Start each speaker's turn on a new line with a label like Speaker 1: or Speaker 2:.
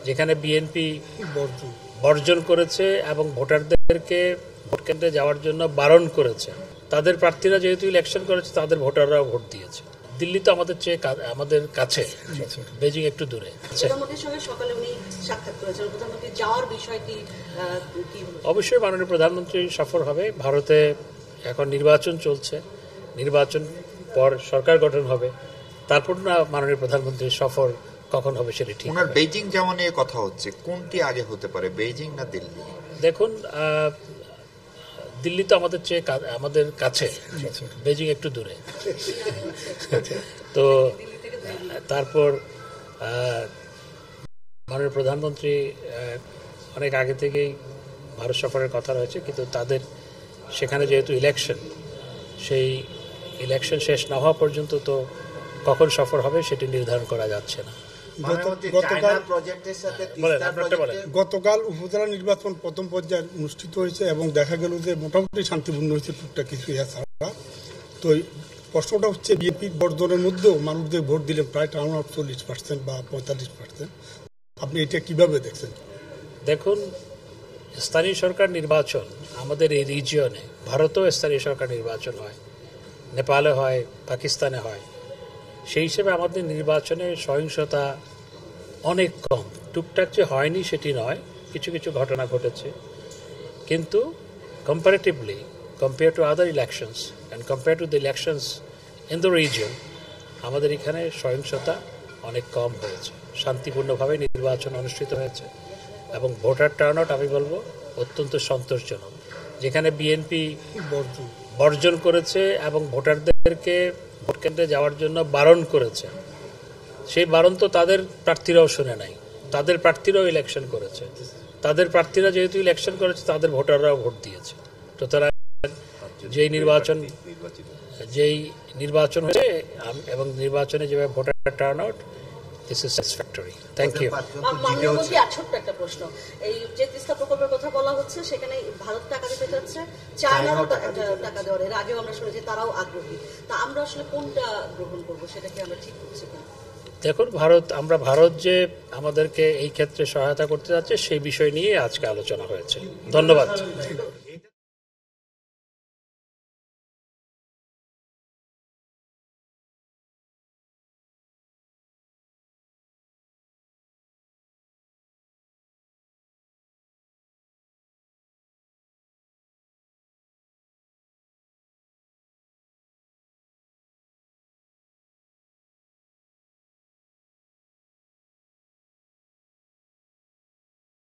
Speaker 1: যেখানে বিএনপি বর্জন করেছে এবং ভোটারদেরকে ভোট কেন্দ্রে যাওয়ার জন্য বারণ করেছে। তাদের প্রার্থীরা যেহেতু ইলেকশন করেছে, তাদের ভোটাররাও ভোট দিয়েছে। দিল্লি তো আমাদের চেয়ে আমাদের কাছে, বেজিং একটু দূরে। অবশ্যই মাননীয় প্রধানমন্ত্রী সফর হবে। ভারতে এখন নির্বাচন চলছে, নির্বাচন পর সরকার গঠন হবে, তারপর না মাননীয় প্রধানমন্ত্রীর সফর কখন হবে সেটা ঠিক।
Speaker 2: ওনার বেইজিং যাওয়া নিয়ে কথা হচ্ছে, কোনটি আগে হতে পারে, বেইজিং না দিল্লি?
Speaker 1: দেখুন, দিল্লি তো আমাদের চেয়ে আমাদের কাছে, বেজিং একটু দূরে। তো তারপর মাননীয় প্রধানমন্ত্রী অনেক আগে থেকেই ভারত সফরের কথা রয়েছে, কিন্তু তাদের সেখানে যেহেতু ইলেকশন, সেই ইলেকশন শেষ না হওয়া পর্যন্ত তো কখন সফর হবে সেটি নির্ধারণ করা যাচ্ছে না।
Speaker 3: গতকাল উপজেলা নির্বাচন প্রথম পর্যায়ে অনুষ্ঠিত হয়েছে এবং দেখা গেল যে মোটামুটি শান্তিপূর্ণ হয়েছে, টুকটাক কিছু ছাড়া। তো প্রশ্নটা হচ্ছে, বিএনপি বর্জনের মধ্যেও মানুষদের ভোট দিলে প্রায় টার্ন আউট 40% বা 45%। আপনি এটা কিভাবে দেখছেন?
Speaker 1: দেখুন, স্থানীয় সরকার নির্বাচন আমাদের এই রিজিয়নে, ভারতেও স্থানীয় সরকার নির্বাচন হয়, নেপালে হয়, পাকিস্তানে হয়। সেই হিসেবে আমাদের নির্বাচনে সহিংসতা অনেক কম। টুকটাক যে হয়নি সেটি নয়, কিছু কিছু ঘটনা ঘটেছে, কিন্তু comparatively compare to other elections and compare to the elections in the region, আমাদের এখানে সহিংসতা অনেক কম হয়েছে। শান্তিপূর্ণভাবে নির্বাচন অনুষ্ঠিত হয়েছে এবং ভোটার টার্ন আউট আমি বলবো অত্যন্ত সন্তোষজনক। যেখানে বিএনপি বর্জন করেছে এবং ভোটারদেরকে ভোট কেন্দ্রে যাওয়ার জন্য বারণ করেছে, সেই বারণ তো তাদের প্রার্থীরাও শুনে নাই। তাদের প্রার্থীরাও ইলেকশন করেছে, তাদের প্রার্থীরা যেহেতু ইলেকশন করেছে, তাদের ভোটাররাও ভোট দিয়েছে। সুতরাং যেই নির্বাচন হয়েছে এবং নির্বাচনে যেভাবে voter turnout, this is satisfactory. Thank you.
Speaker 4: ছোট্ট একটা প্রশ্ন, এই যে তিস্তা প্রকল্পের কথা বলা হচ্ছে, সেখানে ভারত টাকা দিতে চাচ্ছে, চায়নারও টাকা দেওয়ার এর আগেও আমরা শুনেছি তারাও আগ্রহী। তা আমরা আসলে কোনটা গ্রহণ করবো, সেটা কি আমরা ঠিক করছি কিনা?
Speaker 1: দেখুন, ভারত যে আমাদেরকে এই ক্ষেত্রে সহায়তা করতে যাচ্ছে, সেই বিষয় নিয়ে আজকে আলোচনা হয়েছে। ধন্যবাদ।